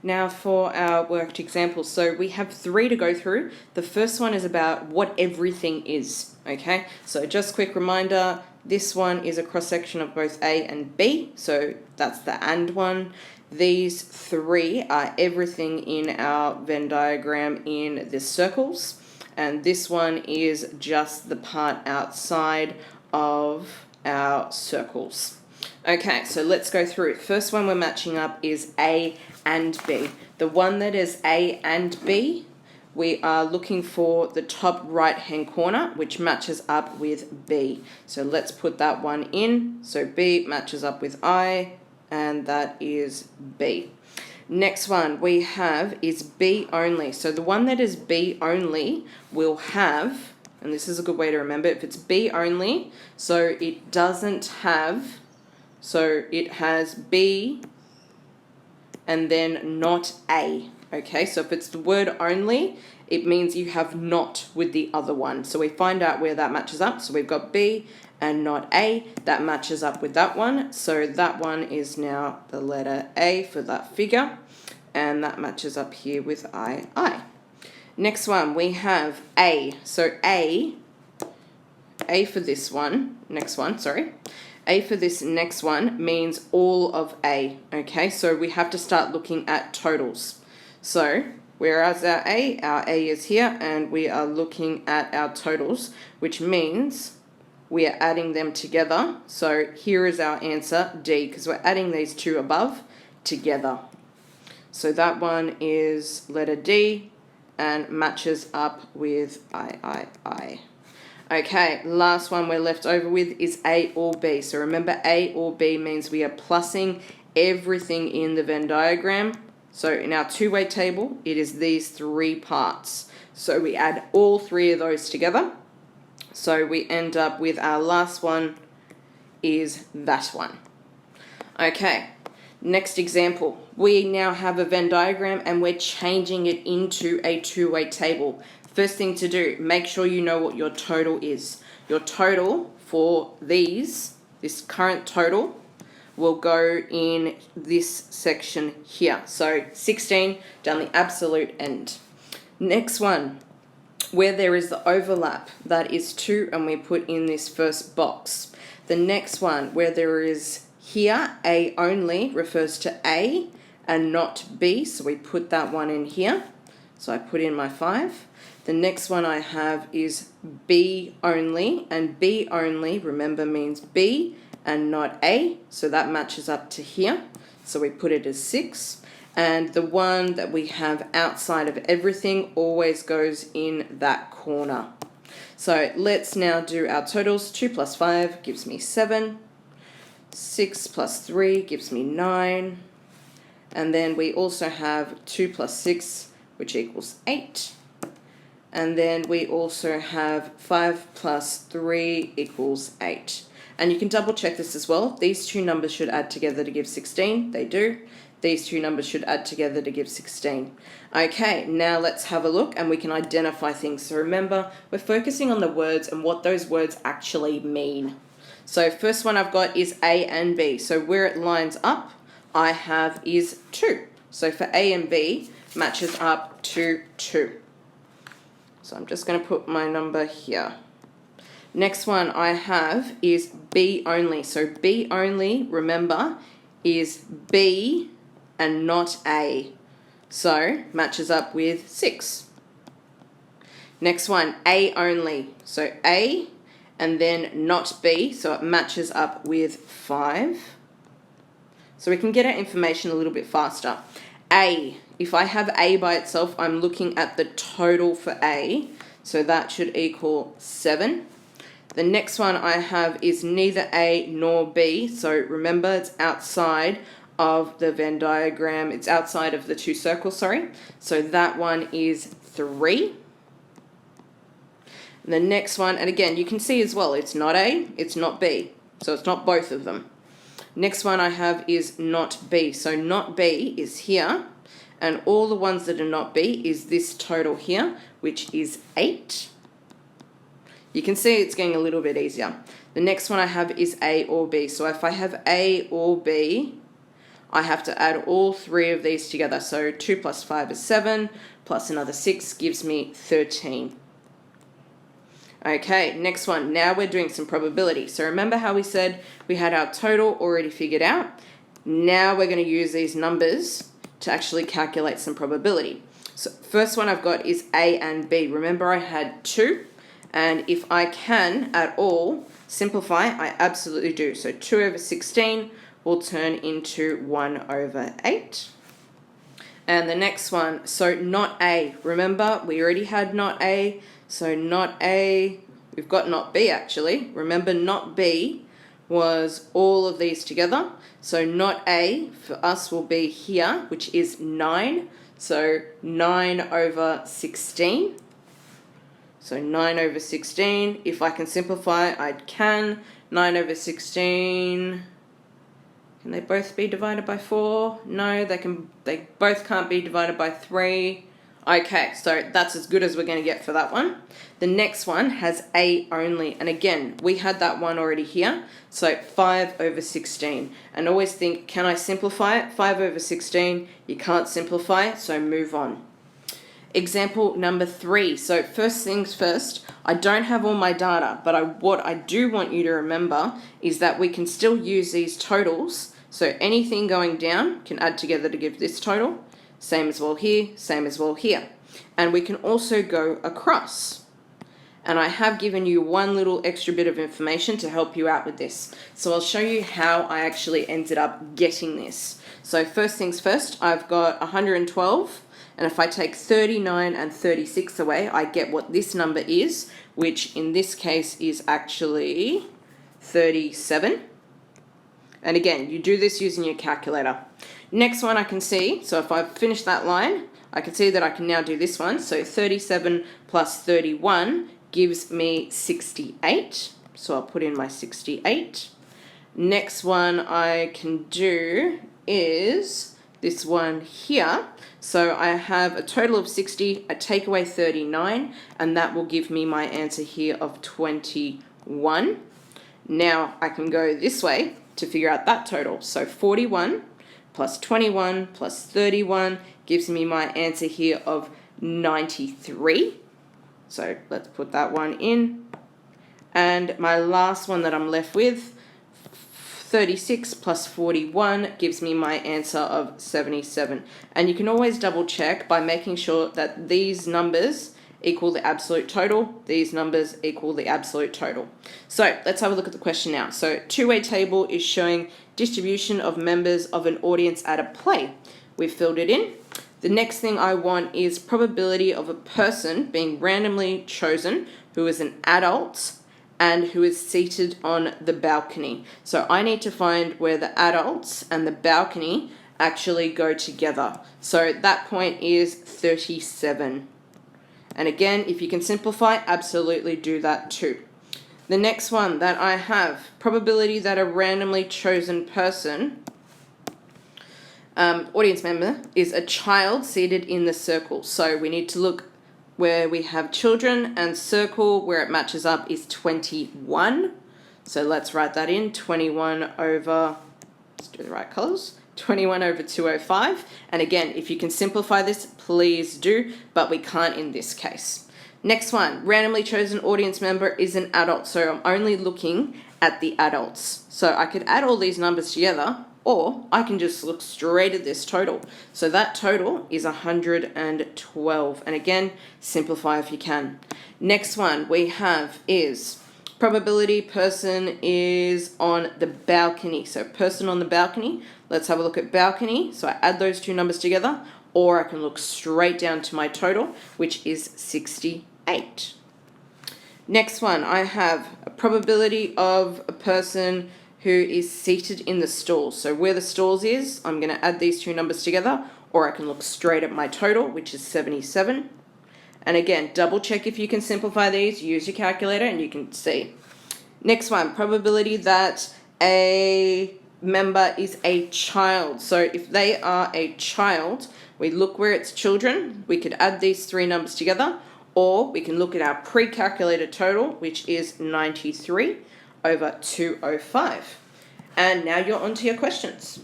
Now for our worked examples. So we have 3 to go through. The first one is about what everything is, okay? So just quick reminder, this one is a cross-section of both A and B, so that's the AND one. These 3 are everything in our Venn diagram in the circles, and this one is just the part outside of our circles. Okay, so let's go through it. First one we're matching up is A and B. The one that is A and B, we are looking for the top right hand corner, which matches up with B. So let's put that one in. So B matches up with I, and that is B. Next one we have is B only. So the one that is B only will have, and this is a good way to remember, if it's B only, so it doesn't have, so it has B and then not A. Okay, so if it's the word only, it means you have not with the other one. So we find out where that matches up. So we've got B and not A. That matches up with that one. So that one is now the letter A for that figure. And that matches up here with I. Next one, we have A. So A for this one, next one, sorry. A for this next one means all of A, okay? So we have to start looking at totals. So whereas our A is here, and we are looking at our totals, which means we are adding them together. So here is our answer, D, because we're adding these 2 above together. So that one is letter D and matches up with I. Okay, last one we're left over with is A or B. So remember, A or B means we are plussing everything in the Venn diagram. So in our two-way table, it is these 3 parts. So we add all 3 of those together. So we end up with our last one is that one. Okay, next example. We now have a Venn diagram and we're changing it into a two-way table. First thing to do, make sure you know what your total is. Your total for this current total, will go in this section here. So 16 down the absolute end. Next one, where there is the overlap, that is 2, and we put in this first box. The next one, where there is here, A only, refers to A and not B, so we put that one in here. So I put in my 5. The next one I have is B only, and B only, remember, means B and not A, so that matches up to here. So we put it as 6. And the one that we have outside of everything always goes in that corner. So let's now do our totals. 2 plus 5 gives me 7. 6 plus 3 gives me 9. And then we also have 2 plus 6, which equals 8. And then we also have 5 plus 3 equals 8. And you can double check this as well. These 2 numbers should add together to give 16. They do. These 2 numbers should add together to give 16. Okay, now let's have a look and we can identify things. So remember, we're focusing on the words and what those words actually mean. So first one I've got is A and B. So where it lines up, I have is 2. So for A and B, matches up to 2. So I'm just going to put my number here. Next one I have is B only. So B only, remember, is B and not A. So matches up with 6. Next one, A only. So A and then not B. So it matches up with 5. So we can get our information a little bit faster. A. If I have A by itself, I'm looking at the total for A. So that should equal 7. The next one I have is neither A nor B. So remember, it's outside of the Venn diagram. It's outside of the 2 circles, sorry. So that one is 3. The next one, and again, you can see as well, it's not A, it's not B. So it's not both of them. Next one I have is not B. So not B is here. And all the ones that are not B is this total here, which is 8. You can see it's getting a little bit easier. The next one I have is A or B. So if I have A or B, I have to add all three of these together. So 2 plus 5 is 7, plus another 6 gives me 13. Okay, next one. Now we're doing some probability. So remember how we said we had our total already figured out? Now we're going to use these numbers to actually calculate some probability. So first one I've got is A and B. Remember I had 2, and if I can at all simplify, I absolutely do. So 2 over 16 will turn into 1 over 8. And the next one, so not A. Remember, we already had not A, so not A. We've got not B actually. Remember, not B was all of these together. So not A for us will be here, which is 9. So 9 over 16. So 9 over 16. If I can simplify, I can. 9 over 16... Can they both be divided by 4? No, they both can't be divided by 3. Okay, so that's as good as we're going to get for that one. The next one has A only. And again, we had that one already here. So 5 over 16. And always think, can I simplify it? 5 over 16, you can't simplify, so move on. Example number 3. So first things first, I don't have all my data, but what I do want you to remember is that we can still use these totals. So anything going down can add together to give this total. Same as well here, same as well here. And we can also go across. And I have given you one little extra bit of information to help you out with this. So I'll show you how I actually ended up getting this. So first things first, I've got 112. And if I take 39 and 36 away, I get what this number is, which in this case is actually 37. And again, you do this using your calculator. Next one I can see, so if I finish that line, I can see that I can now do this one. So 37 plus 31 gives me 68. So I'll put in my 68. Next one I can do is this one here. So I have a total of 60, I take away 39, and that will give me my answer here of 21. Now I can go this way to figure out that total. So 41 plus 21 plus 31 gives me my answer here of 93. So let's put that one in. And my last one that I'm left with, 36 plus 41 gives me my answer of 77. And you can always double check by making sure that these numbers equal the absolute total, these numbers equal the absolute total. So let's have a look at the question now. So two-way table is showing distribution of members of an audience at a play. We've filled it in. The next thing I want is probability of a person being randomly chosen who is an adult and who is seated on the balcony. So I need to find where the adults and the balcony actually go together. So that point is 37. And again, if you can simplify, absolutely do that too. The next one that I have, probability that a randomly chosen person, audience member, is a child seated in the circle. So we need to look where we have children, and circle where it matches up is 21. So let's write that in, 21 over, let's do the right colours, 21 over 205. And again, if you can simplify this, please do, but we can't in this case. Next one, randomly chosen audience member is an adult. So I'm only looking at the adults. So I could add all these numbers together, or I can just look straight at this total. So that total is 112. And again, simplify if you can. Next one we have is probability person is on the balcony. So person on the balcony, let's have a look at balcony. So I add those two numbers together, or I can look straight down to my total, which is 68. Next one, I have a probability of a person who is seated in the stalls. So where the stalls is, I'm going to add these two numbers together, or I can look straight at my total, which is 77. And again, double check if you can simplify these, use your calculator and you can see. Next one, probability that a member is a child. So if they are a child, we look where it's children, we could add these three numbers together, or we can look at our pre-calculated total, which is 93 over 205. And now you're on to your questions.